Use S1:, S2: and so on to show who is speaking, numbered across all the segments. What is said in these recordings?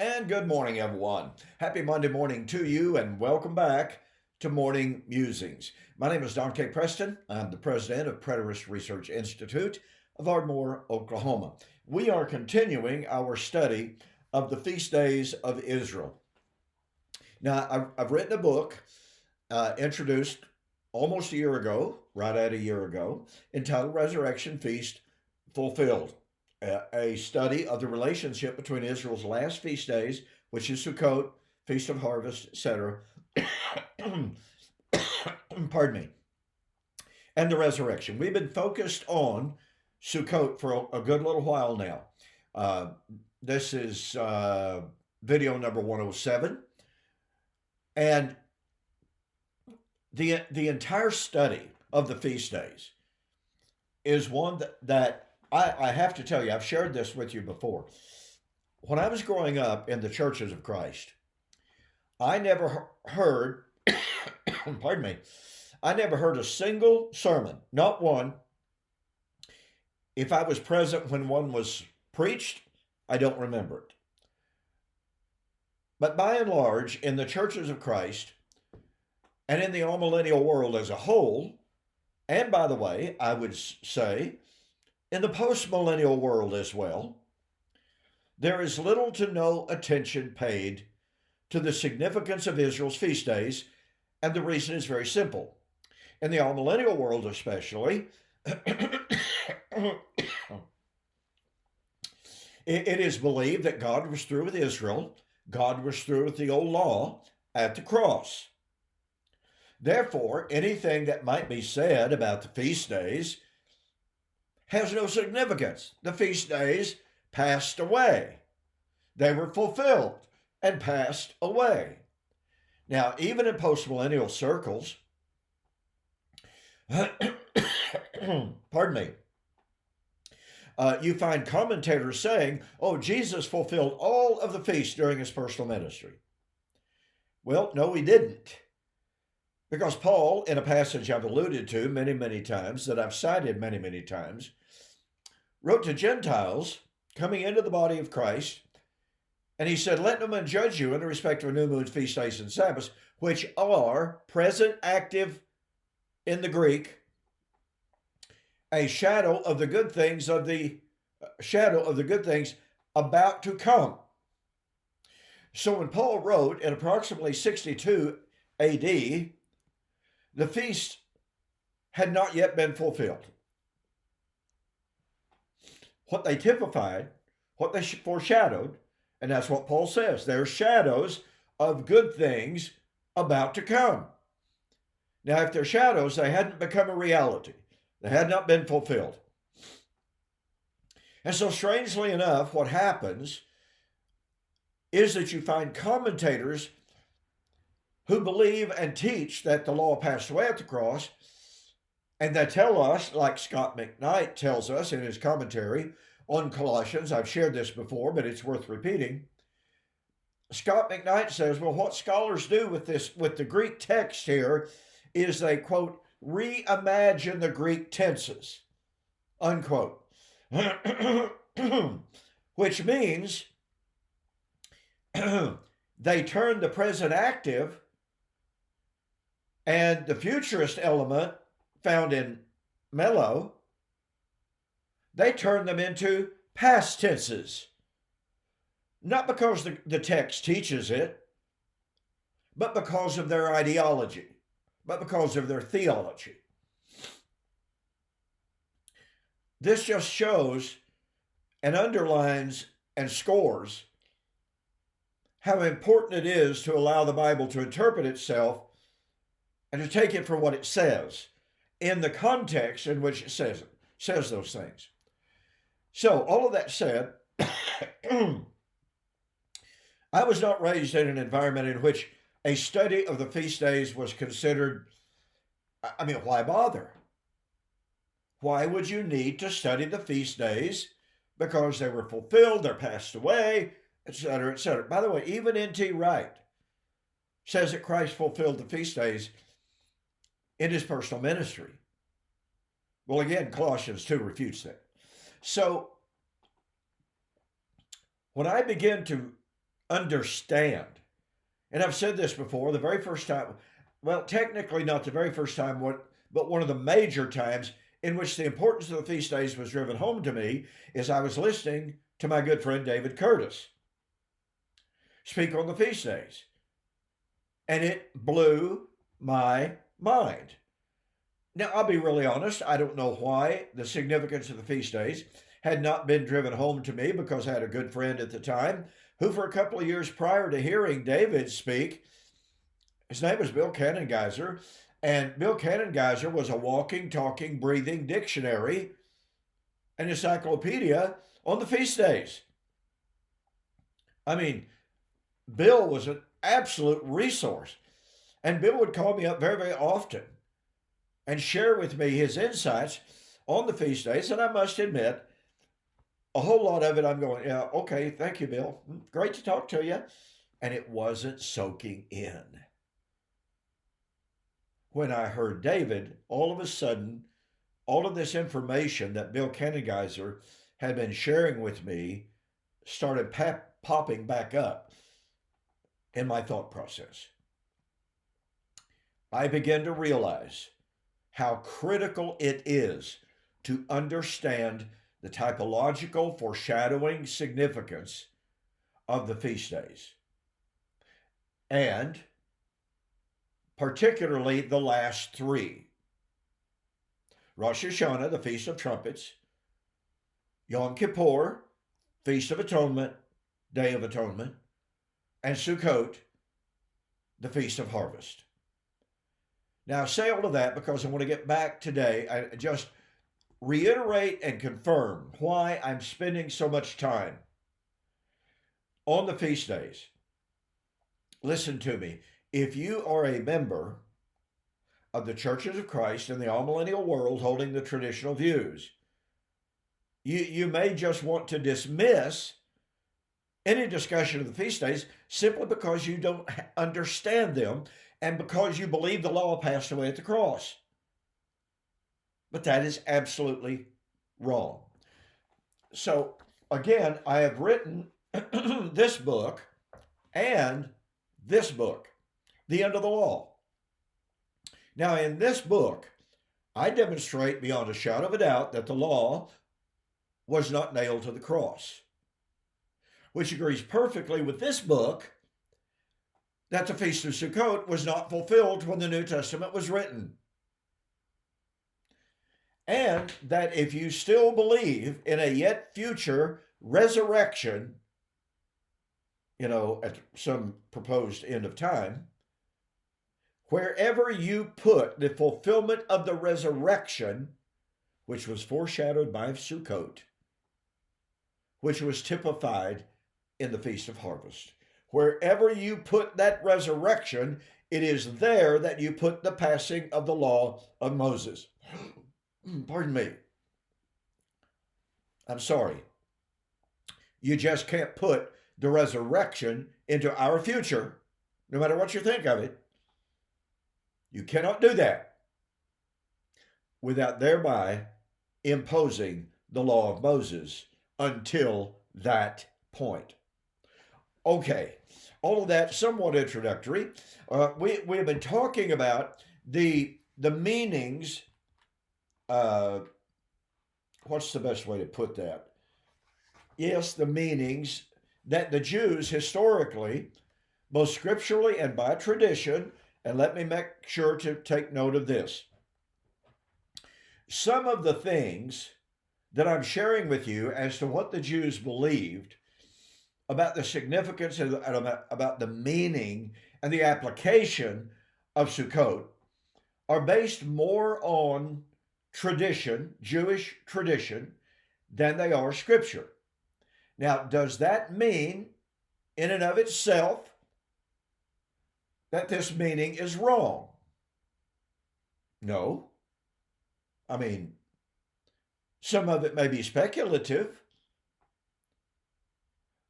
S1: And good morning, everyone. Happy Monday morning to you, and welcome back to Morning Musings. My name is Don K. Preston. I'm the president of Preterist Research Institute of Ardmore, Oklahoma. We are continuing our study of the feast days of Israel. Now, I've written a book introduced almost a year ago, right at a year ago, entitled Resurrection Feast Fulfilled, a study of the relationship between Israel's last feast days, which is Succot, Feast of Harvest, etc. Pardon me, and the resurrection. We've been focused on Sukkot for a good little while now. This is video number 107. And the entire study of the feast days is one that I have to tell you, I've shared this with you before. When I was growing up in the churches of Christ, I never heard, pardon me, I never heard a single sermon, not one. If I was present when one was preached, I don't remember it. But by and large, in the churches of Christ and in the all-millennial world as a whole, and by the way, I would say, in the post-millennial world as well, there is little to no attention paid to the significance of Israel's feast days, and the reason is very simple. In the all-millennial world especially, it is believed that God was through with Israel, God was through with the old law at the cross. Therefore, anything that might be said about the feast days has no significance. The feast days passed away. They were fulfilled and passed away. Now, even in postmillennial circles, pardon me, you find commentators saying, oh, Jesus fulfilled all of the feasts during his personal ministry. Well, no, he didn't. Because Paul, in a passage I've alluded to many, many times, that I've cited many, many times, wrote to Gentiles coming into the body of Christ, and he said, let no man judge you in respect of new moons, feast days, and Sabbaths, which are present, active in the Greek, a shadow of the good things about to come. So when Paul wrote in approximately 62 AD, the feast had not yet been fulfilled. What they typified, what they foreshadowed, and that's what Paul says, they're shadows of good things about to come. Now, if they're shadows, they hadn't become a reality. They had not been fulfilled. And so, strangely enough, what happens is that you find commentators who believe and teach that the law passed away at the cross, and they tell us, like Scott McKnight tells us in his commentary on Colossians, I've shared this before, but it's worth repeating. Scott McKnight says, well, what scholars do with the Greek text here is they, quote, reimagine the Greek tenses, unquote. Which means they turn the present active and the futurist element found in Melo, they turn them into past tenses. Not because the text teaches it, but because of their ideology, but because of their theology. This just shows and underlines and scores how important it is to allow the Bible to interpret itself and to take it for what it says in the context in which it says those things. So, all of that said, I was not raised in an environment in which a study of the feast days was considered, I mean, why bother? Why would you need to study the feast days? Because they were fulfilled, they're passed away, etc., etc. By the way, even N.T. Wright says that Christ fulfilled the feast days in his personal ministry. Well, again, Colossians 2 refutes that. So when I begin to understand. And I've said this before, the very first time, well, technically not the very first time, but one of the major times in which the importance of the feast days was driven home to me is I was listening to my good friend David Curtis speak on the feast days. And it blew my mind. Now, I'll be really honest, I don't know why the significance of the feast days had not been driven home to me, because I had a good friend at the time who, for a couple of years prior to hearing David speak, his name was Bill Cannengeiser, and Bill Cannengeiser was a walking, talking, breathing dictionary and encyclopedia on the feast days. I mean, Bill was an absolute resource. And Bill would call me up very, very often and share with me his insights on the feast days. And I must admit, a whole lot of it I'm going, yeah, okay, thank you, Bill. Great to talk to you. And it wasn't soaking in. When I heard David, all of a sudden, all of this information that Bill Cannengeiser had been sharing with me started popping back up in my thought process. I began to realize how critical it is to understand the typological foreshadowing significance of the feast days, and particularly the last three: Rosh Hashanah, the Feast of Trumpets; Yom Kippur, Feast of Atonement, Day of Atonement; and Succot, the Feast of Harvest. Now, I say all of that because I want to get back today. I just reiterate and confirm why I'm spending so much time on the feast days. Listen to me. If you are a member of the Churches of Christ in the amillennial world holding the traditional views, you may just want to dismiss any discussion of the feast days simply because you don't understand them and because you believe the law passed away at the cross. But that is absolutely wrong. So, again, I have written this book and this book, The End of the Law. Now, in this book, I demonstrate beyond a shadow of a doubt that the law was not nailed to the cross, which agrees perfectly with this book that the Feast of Succot was not fulfilled when the New Testament was written. And that if you still believe in a yet future resurrection, at some proposed end of time, wherever you put the fulfillment of the resurrection, which was foreshadowed by Succot, which was typified in the Feast of Harvest, wherever you put that resurrection, it is there that you put the passing of the law of Moses. Pardon me. I'm sorry. You just can't put the resurrection into our future, no matter what you think of it. You cannot do that without thereby imposing the law of Moses until that point. Okay, all of that somewhat introductory. We have been talking about the meanings. What's the best way to put that? Yes, the meanings that the Jews historically, both scripturally and by tradition, and let me make sure to take note of this. Some of the things that I'm sharing with you as to what the Jews believed about the significance and about the meaning and the application of Succot are based more on tradition, Jewish tradition, than they are scripture. Now, does that mean in and of itself that this meaning is wrong? No. I mean, some of it may be speculative.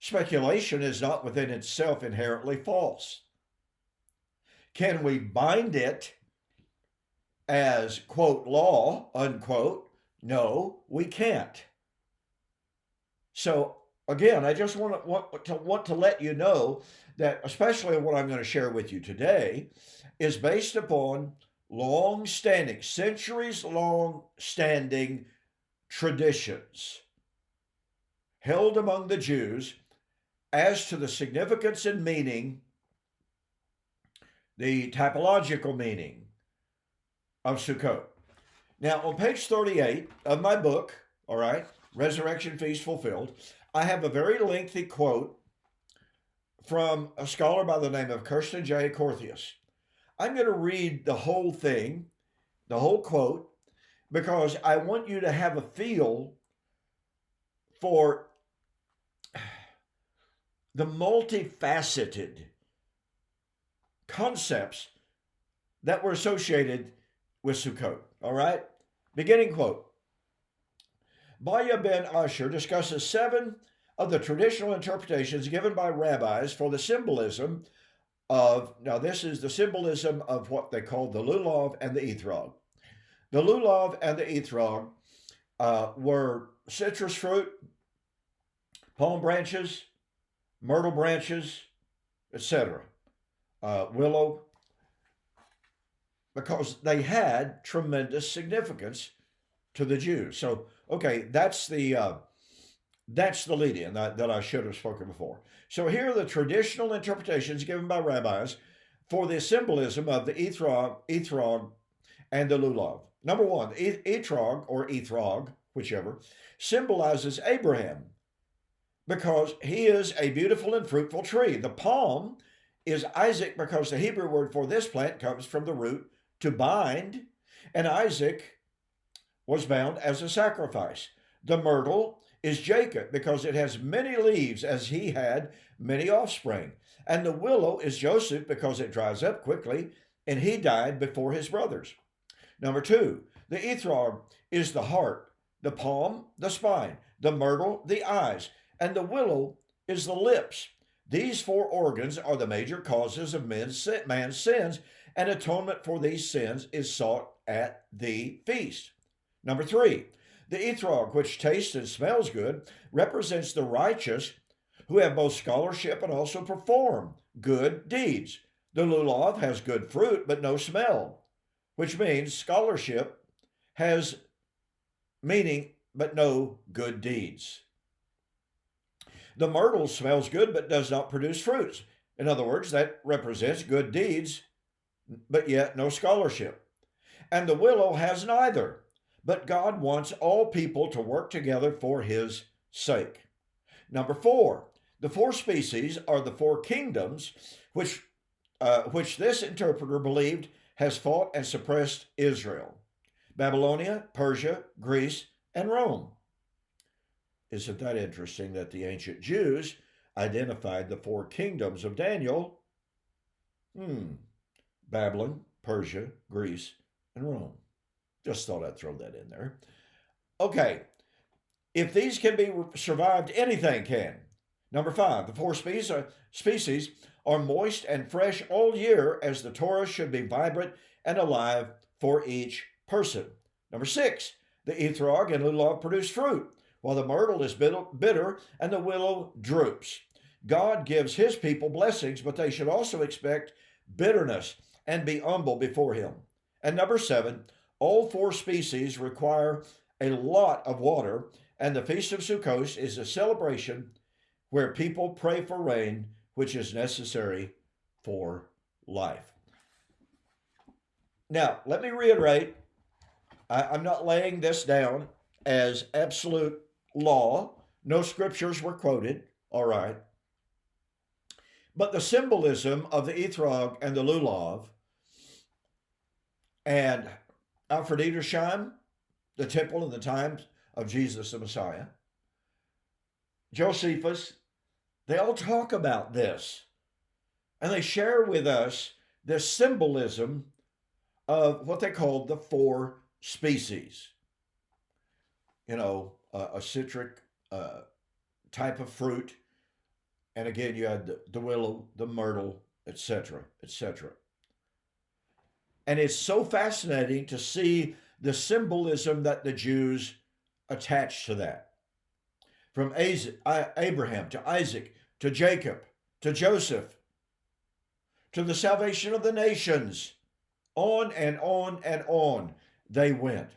S1: Speculation is not within itself inherently false. Can we bind it as, quote, law, unquote? No, we can't. So again, I just want to let you know that, especially what I'm going to share with you today, is based upon long-standing, centuries-long-standing traditions held among the Jews as to the significance and meaning, the typological meaning of Sukkot. Now, on page 38 of my book, all right, Resurrection Feast Fulfilled, I have a very lengthy quote from a scholar by the name of Kirsten J. Corthius. I'm going to read the whole thing, the whole quote, because I want you to have a feel for the multifaceted concepts that were associated with Sukkot. All right? Beginning quote. Baya ben Asher discusses 7 of the traditional interpretations given by rabbis for the symbolism of, now this is the symbolism of what they call the Lulav and the Ethrog. The Lulav and the Ethrog were citrus fruit, palm branches, myrtle branches, etc., willow, because they had tremendous significance to the Jews. So, okay, that's the lead-in that I should have spoken before. So here are the traditional interpretations given by rabbis for the symbolism of the Ethrog, and the Lulav. Number 1, Ethrog or Ethrog, whichever, symbolizes Abraham because he is a beautiful and fruitful tree. The palm is Isaac because the Hebrew word for this plant comes from the root to bind, and Isaac was bound as a sacrifice. The myrtle is Jacob because it has many leaves as he had many offspring. And the willow is Joseph because it dries up quickly and he died before his brothers. Number 2, the Ethrog is the heart, the palm, the spine, the myrtle, the eyes, and the willow is the lips. These 4 organs are the major causes of man's sins, and atonement for these sins is sought at the feast. Number 3, the Ethrog, which tastes and smells good, represents the righteous who have both scholarship and also perform good deeds. The Lulav has good fruit but no smell, which means scholarship has meaning but no good deeds. The myrtle smells good but does not produce fruits. In other words, that represents good deeds but yet no scholarship. And the willow has neither, but God wants all people to work together for his sake. Number 4, the 4 species are the 4 kingdoms which this interpreter believed has fought and suppressed Israel: Babylonia, Persia, Greece, and Rome. Isn't that interesting that the ancient Jews identified the 4 kingdoms of Daniel? Babylon, Persia, Greece, and Rome. Just thought I'd throw that in there. Okay, if these can be survived, anything can. Number 5, the 4 species are moist and fresh all year, as the Torah should be vibrant and alive for each person. Number 6, the Ethrog and Lulav produce fruit, while the myrtle is bitter and the willow droops. God gives his people blessings, but they should also expect bitterness and be humble before him. And number 7, all 4 species require a lot of water, and the Feast of Sukkot is a celebration where people pray for rain, which is necessary for life. Now, let me reiterate, I'm not laying this down as absolute law. No scriptures were quoted, all right. But the symbolism of the Ethrog and the Lulav and Aphrodite, the temple in the times of Jesus the Messiah, Josephus, they all talk about this. And they share with us this symbolism of what they called the 4 species. You know, a citric type of fruit. And again, you had the willow, the myrtle, etc., etc. And it's so fascinating to see the symbolism that the Jews attached to that. from Abraham to Isaac to Jacob to Joseph to the salvation of the nations. On and on and on they went.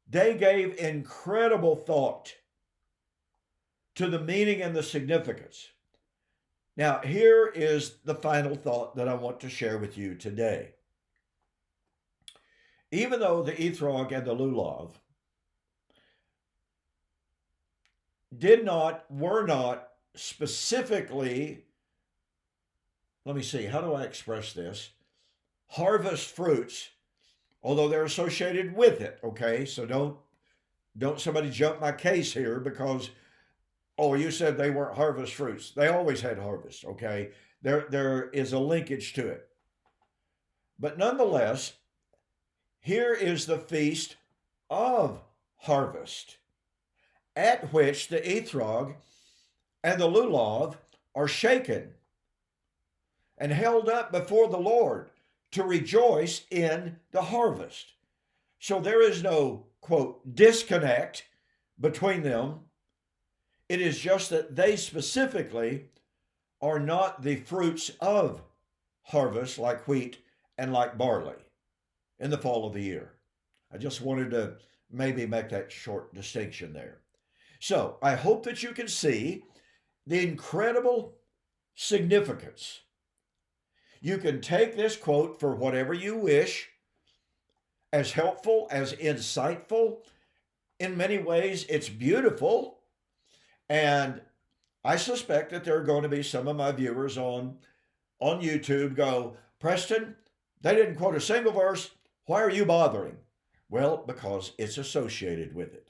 S1: They gave incredible thought to the meaning and the significance. Now, here is the final thought that I want to share with you today. Even though the Ethrog and the Lulav were not specifically, let me see, how do I express this? Harvest fruits, although they're associated with it, okay? So don't somebody jump my case here because, oh, you said they weren't harvest fruits. They always had harvest, okay? There is a linkage to it. But nonetheless, here is the feast of harvest, at which the Ethrog and the Lulav are shaken and held up before the Lord to rejoice in the harvest. So there is no, quote, disconnect between them. It is just that they specifically are not the fruits of harvest like wheat and like barley in the fall of the year. I just wanted to maybe make that short distinction there. So I hope that you can see the incredible significance. You can take this quote for whatever you wish, as helpful, as insightful. In many ways, it's beautiful. And I suspect that there are going to be some of my viewers on YouTube go, Preston, they didn't quote a single verse. Why are you bothering? Well, because it's associated with it.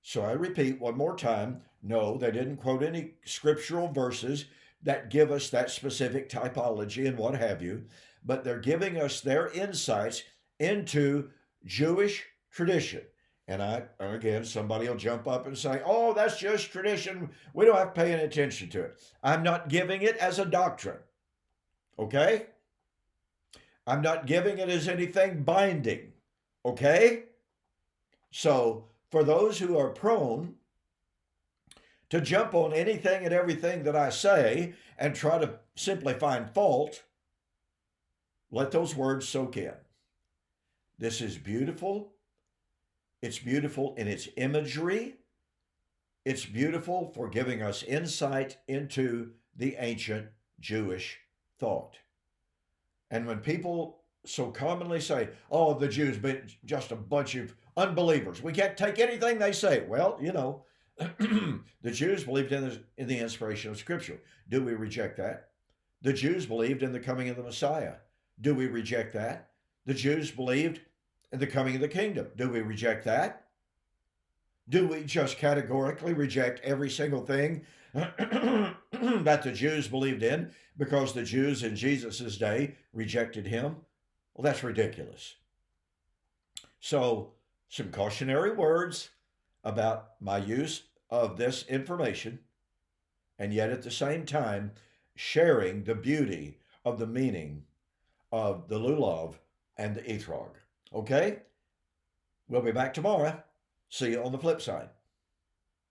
S1: So I repeat one more time, no, they didn't quote any scriptural verses that give us that specific typology and what have you, but they're giving us their insights into Jewish tradition. And again, somebody will jump up and say, oh, that's just tradition. We don't have to pay any attention to it. I'm not giving it as a doctrine, okay? I'm not giving it as anything binding, okay? So for those who are prone to jump on anything and everything that I say and try to simply find fault, let those words soak in. This is beautiful. It's beautiful in its imagery. It's beautiful for giving us insight into the ancient Jewish thought. And when people so commonly say, oh, the Jews been just a bunch of unbelievers, we can't take anything they say. Well, you know, the Jews believed in the inspiration of Scripture. Do we reject that? The Jews believed in the coming of the Messiah. Do we reject that? The Jews believed in the coming of the kingdom. Do we reject that? Do we just categorically reject every single thing that the Jews believed in because the Jews in Jesus' day rejected him? Well, that's ridiculous. So, some cautionary words about my use of this information, and yet at the same time, sharing the beauty of the meaning of the Lulav and the Ethrog. Okay? We'll be back tomorrow. See you on the flip side.